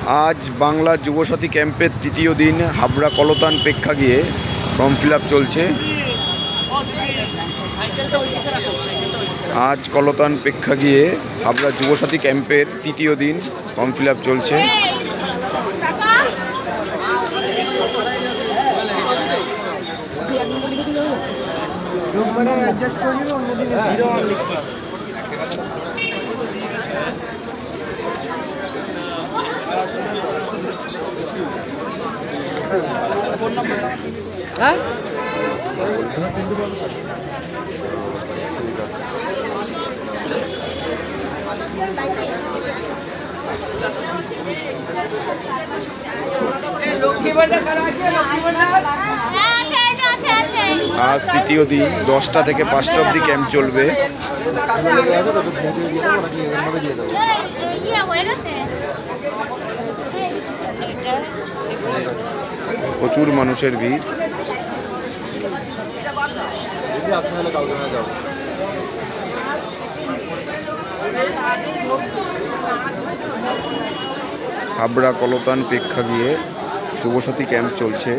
আজ বাংলা যুবসাথী ক্যাম্পের তৃতীয় দিন হাবড়া কলতান প্রেক্ষাগৃহে ফর্ম ফিল আপ চলছে। আজ কলতান প্রেক্ষাগৃহে হাবড়া যুবসাথী ক্যাম্পের তৃতীয় দিন ফর্ম ফিল আপ চলছে। আজ তৃতীয় দিন 10টা থেকে 5টা অবধি ক্যাম্প চলবে। প্রচুর মানুষের ভিড়। হাবড়া কলতান প্রেক্ষাগৃহে যুবসাথী ক্যাম্প চলছে।